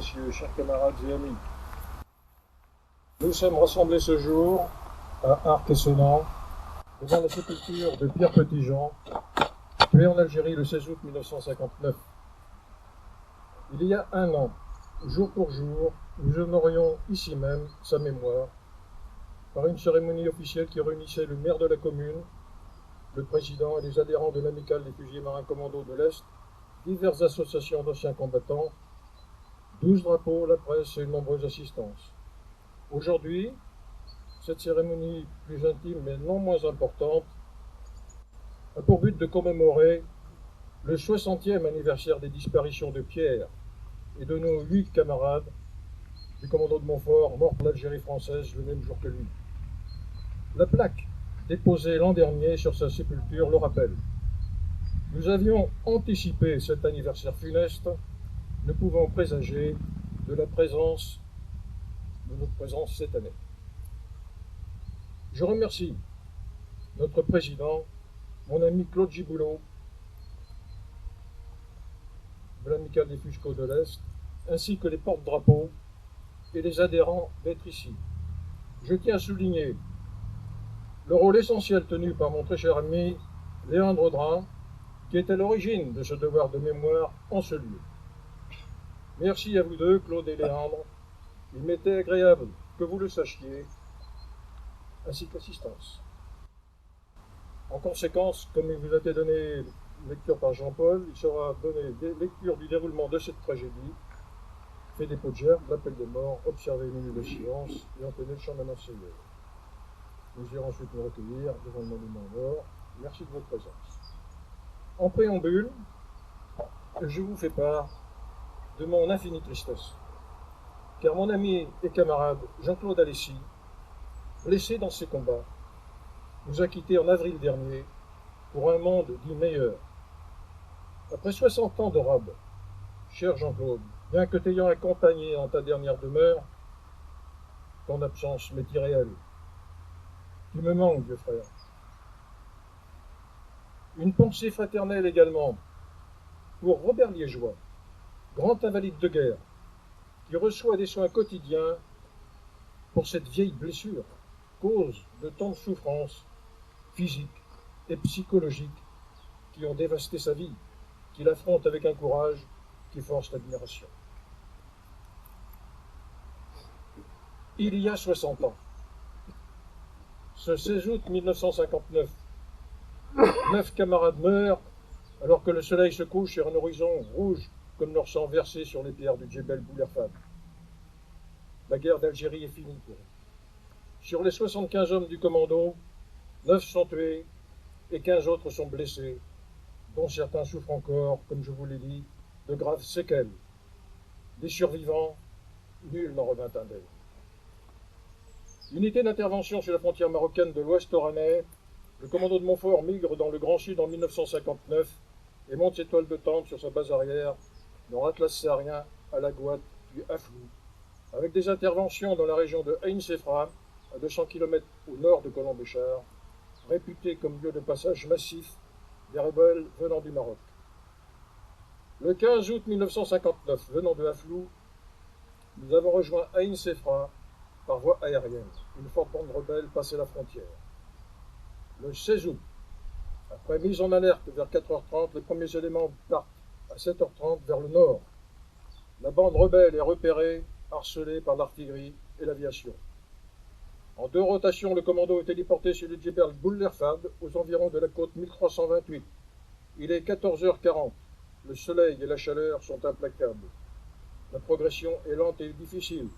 messieurs, chers camarades et amis, nous sommes rassemblés ce jour à Arc-et-Senans, devant la sépulture de Pierre Petitjean, tué en Algérie le 16 août 1959. Il y a un an, jour pour jour, nous honorions ici même sa mémoire par une cérémonie officielle qui réunissait le maire de la commune, le président et les adhérents de l'Amicale des fusiliers marins commandos de l'Est, diverses associations d'anciens combattants, 12 drapeaux, la presse et une nombreuse assistance. Aujourd'hui, cette cérémonie plus intime mais non moins importante a pour but de commémorer le 60e anniversaire des disparitions de Pierre et de nos 8 camarades du commando de Montfort, morts en Algérie française le même jour que lui. La plaque déposée l'an dernier sur sa sépulture le rappelle. Nous avions anticipé cet anniversaire funeste, ne pouvant présager de notre présence cette année. Je remercie notre président, mon ami Claude Giboulot, de l'Amicale des Fuscos de l'Est, ainsi que les porte-drapeaux et les adhérents d'être ici. Je tiens à souligner le rôle essentiel tenu par mon très cher ami Léandre Drin, qui est à l'origine de ce devoir de mémoire en ce lieu. Merci à vous deux, Claude et Léandre. Il m'était agréable que vous le sachiez, ainsi que l'assistance. En conséquence, comme il vous a été donné lecture par Jean-Paul, il sera donné lecture du déroulement de cette tragédie, fait des pots de gerbe, l'appel des morts, observer une minute de silence et entonner le chant de la Marseillaise. Nous irons ensuite nous recueillir devant le monument mort. Merci de votre présence. En préambule, je vous fais part de mon infinie tristesse, car mon ami et camarade Jean-Claude Alessi, blessé dans ses combats, nous a quittés en avril dernier pour un monde dit meilleur. Après 60 ans de robe, cher Jean-Claude, bien que t'ayant accompagné en ta dernière demeure, ton absence m'est irréelle. Tu me manques, vieux frère. Une pensée fraternelle également pour Robert Liégeois, grand invalide de guerre, qui reçoit des soins quotidiens pour cette vieille blessure, cause de tant de souffrances physiques et psychologiques qui ont dévasté sa vie, qu'il affronte avec un courage qui force l'admiration. Il y a 60 ans, ce 16 août 1959, 9 camarades meurent alors que le soleil se couche sur un horizon rouge comme leur sang versé sur les pierres du Djebel Boulerfad. La guerre d'Algérie est finie pour eux. Sur les 75 hommes du commando, 9 sont tués et 15 autres sont blessés, dont certains souffrent encore, comme je vous l'ai dit, de graves séquelles. Des survivants, nul n'en revint indemne. Unité d'intervention sur la frontière marocaine de l'Ouest oranais, le commando de Montfort migre dans le Grand Sud en 1959 et monte ses toiles de tente sur sa base arrière, dans l'Atlas saharien, à la Gouate, puis à Flou, avec des interventions dans la région de Ain Sefra, à 200 km au nord de Colomb-Béchar, réputé comme lieu de passage massif des rebelles venant du Maroc. Le 15 août 1959, venant de Haflou, nous avons rejoint Ain Sefra par voie aérienne. Une forte bande rebelle passait la frontière. Le 16 août, après mise en alerte vers 4h30, les premiers éléments partent à 7h30 vers le nord. La bande rebelle est repérée, harcelée par l'artillerie et l'aviation. En 2 rotations, le commando est téléporté sur le Djebel Boulerfad, aux environs de la côte 1328. Il est 14h40. Le soleil et la chaleur sont implacables. La progression est lente et difficile.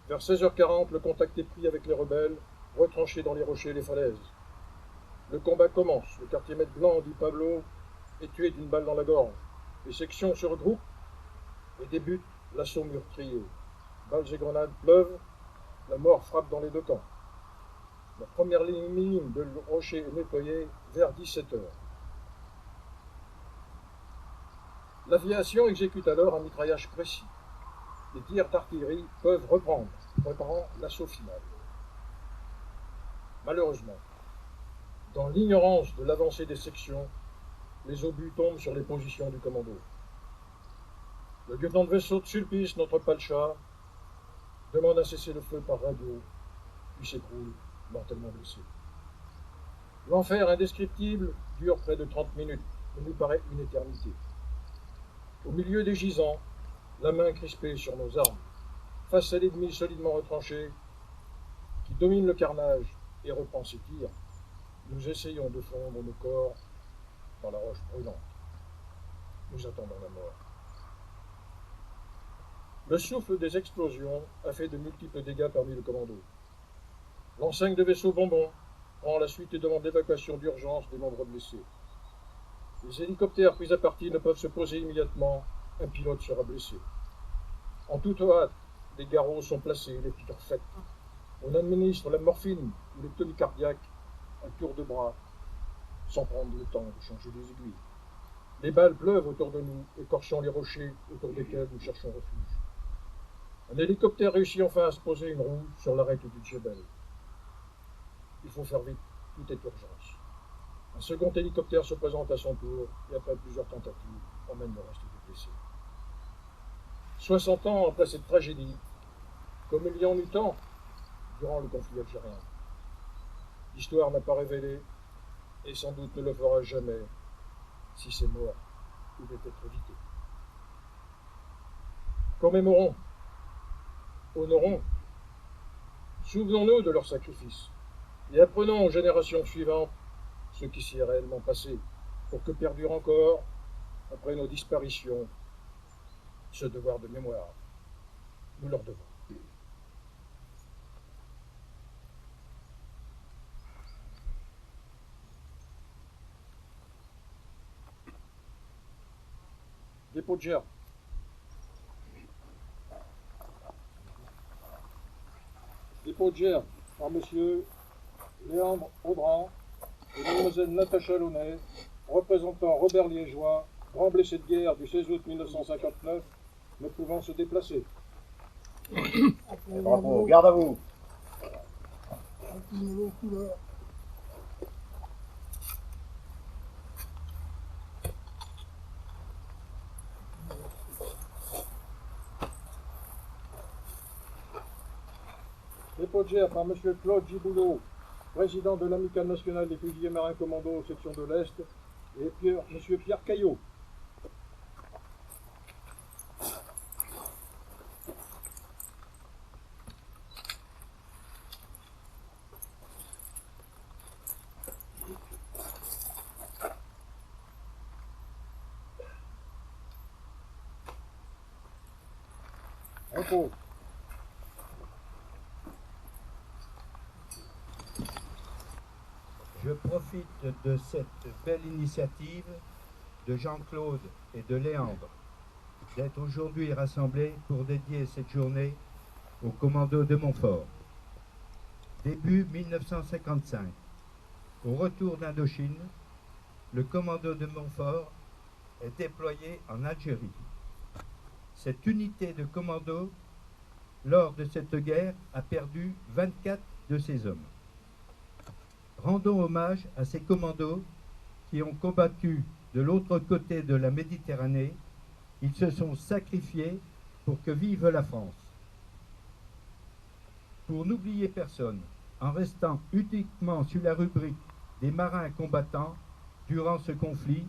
Vers 16h40, le contact est pris avec les rebelles, retranchés dans les rochers et les falaises. Le combat commence. Le quartier-maître blanc, dit Pablo, est tué d'une balle dans la gorge. Les sections se regroupent et débutent l'assaut meurtrier. Balles et grenades pleuvent, la mort frappe dans les 2 camps. La première ligne de rochers est nettoyée vers 17h. L'aviation exécute alors un mitraillage précis. Les tirs d'artillerie peuvent reprendre, préparant l'assaut final. Malheureusement, dans l'ignorance de l'avancée des sections, les obus tombent sur les positions du commando. Le lieutenant de vaisseau de Sulpice, notre Palcha, demande un cessez-le-feu par radio, puis s'écroule, mortellement blessé. L'enfer indescriptible dure près de 30 minutes, et nous paraît une éternité. Au milieu des gisants, la main crispée sur nos armes, face à l'ennemi solidement retranché, qui domine le carnage et reprend ses tirs, nous essayons de fondre nos corps dans la roche brûlante. Nous attendons la mort. Le souffle des explosions a fait de multiples dégâts parmi le commando. L'enseigne de vaisseau Bonbon prend la suite et demande l'évacuation d'urgence des nombreux blessés. Les hélicoptères pris à partie ne peuvent se poser immédiatement, un pilote sera blessé. En toute hâte, des garrots sont placés, les piqûres faites. On administre la morphine ou les toniques cardiaques à tour de bras, sans prendre le temps de changer les aiguilles. Les balles pleuvent autour de nous, écorchant les rochers autour desquels nous cherchons refuge. Un hélicoptère réussit enfin à se poser une roue sur l'arête du Djebel. Il faut faire vite, tout est urgence. Un second hélicoptère se présente à son tour et après plusieurs tentatives, emmène le reste des blessés. 60 ans après cette tragédie, comme il y en eut tant durant le conflit algérien, l'histoire n'a pas révélé, et sans doute ne le fera jamais, si ces morts pouvaient être évitées. Commémorons, honorons, souvenons-nous de leur sacrifice, et apprenons aux générations suivantes ce qui s'y est réellement passé, pour que perdure encore, après nos disparitions, ce devoir de mémoire. Nous leur devons. Dépôt de gerbe. Dépôt de gerbe par monsieur Léandre Audran et mademoiselle Natacha Launay, représentant Robert Liégeois, grand blessé de guerre du 16 août 1959, ne pouvant se déplacer. Bravo, garde à vous. Dépôt de gerbe par monsieur Claude Giboulot, président de l'Amicale nationale des fusiliers marins commando section de l'Est, et monsieur Pierre Caillot. Repos. Je profite de cette belle initiative de Jean-Claude et de Léandre d'être aujourd'hui rassemblés pour dédier cette journée au commando de Montfort. Début 1955, au retour d'Indochine, le commando de Montfort est déployé en Algérie. Cette unité de commando, lors de cette guerre, a perdu 24 de ses hommes. Rendons hommage à ces commandos qui ont combattu de l'autre côté de la Méditerranée. Ils se sont sacrifiés pour que vive la France. Pour n'oublier personne, en restant uniquement sur la rubrique des marins combattants durant ce conflit,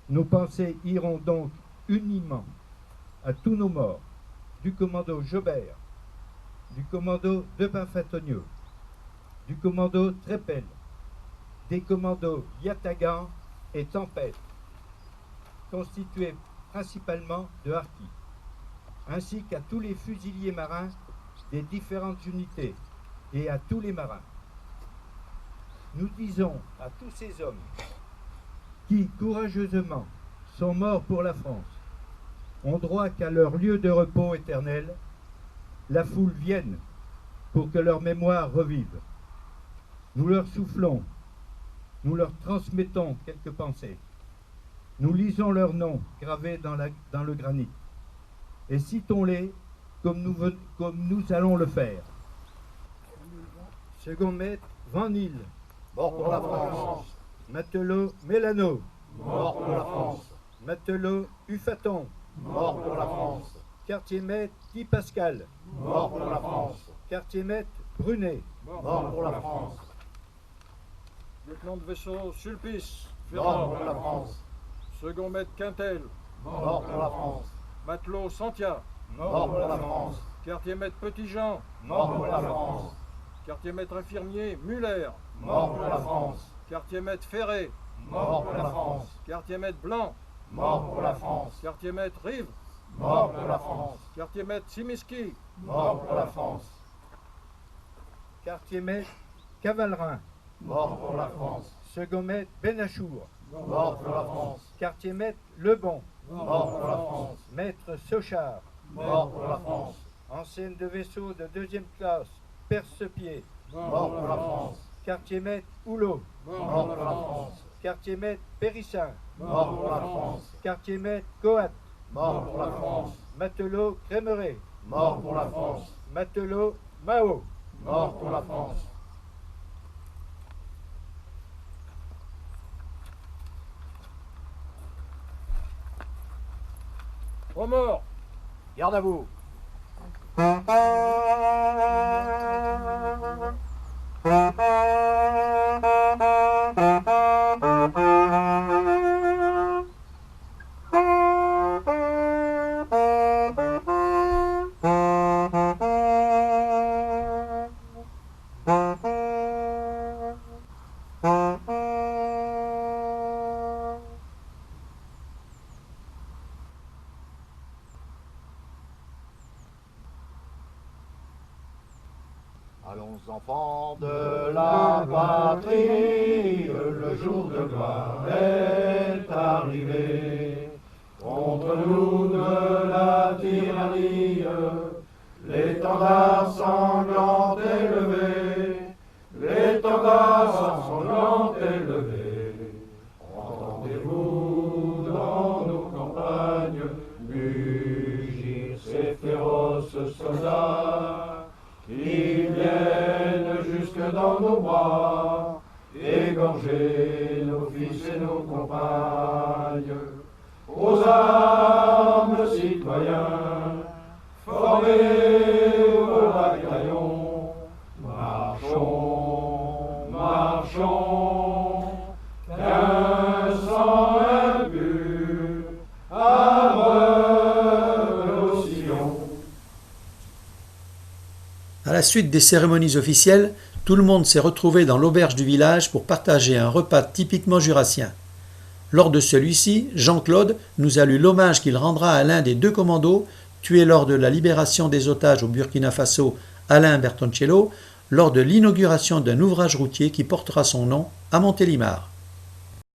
nos pensées iront donc uniment à tous nos morts, du commando Jobert, du commando de Bafatonio, du commando Trépel, des commandos Yatagan et Tempête, constitués principalement de harkis, ainsi qu'à tous les fusiliers marins des différentes unités et à tous les marins. Nous disons à tous ces hommes qui, courageusement, sont morts pour la France, ont droit qu'à leur lieu de repos éternel, la foule vienne pour que leur mémoire revive. Nous leur soufflons, nous leur transmettons quelques pensées. Nous lisons leurs noms gravés dans le granit et citons-les comme nous allons le faire. Second maître Van Nil, Mort pour la France. Matelot Mélano, Mort pour la France. Matelot Ufaton, Mort pour la France. Quartier-maître Guy Pascal. Mort pour la France. Quartier-maître Brunet. Mort pour la France. Lieutenant de vaisseau Sulpice, Mort Fernand. pour la France. Second maître Quintel. Mort pour la France. Matelot Santia. Mort pour la France. Quartier-maître Petit-Jean. Mort pour la France. Quartier-maître infirmier Muller. Mort pour la France. Quartier-maître Ferré. Mort pour la France. Quartier-maître Blanc. Mort pour la France. Quartier-maître Rive. Mort pour la France. Quartier-maître Simiski. Mort pour la France. Quartier-maître Cavalerin. Mort pour la France. Second maître Benachour. Mort pour la France. Quartier-maître Lebon. Mort pour la France. Maître Sochard. Mort pour la France. Enseigne de vaisseau de 2e classe Percepied. Mort pour la France. Quartier-maître Houlot. Mort pour la France. Quartier-maître Périssin. Mort pour la France. Quartier-maître Coat. Mort pour la France. Matelot Crémeret. Mort pour la France. Matelot Mao. Mort pour la France. Trois morts. Garde à vous. Allons enfants de la patrie, le jour de gloire est arrivé. Contre nous de la tyrannie, l'étendard sanglant est levé, l'étendard sanglant est levé. Entendez-vous dans nos campagnes mugir ces féroces soldats qui viennent jusque dans nos bois, égorger nos fils et nos compagnes. Aux armes, citoyens, formés au bataillon, marchons, marchons, qu'un sang impur abreuve nos sillons. À la suite des cérémonies officielles, tout le monde s'est retrouvé dans l'auberge du village pour partager un repas typiquement jurassien. Lors de celui-ci, Jean-Claude nous a lu l'hommage qu'il rendra à l'un des 2 commandos tués lors de la libération des otages au Burkina Faso, Alain Bertoncello, lors de l'inauguration d'un ouvrage routier qui portera son nom à Montélimar.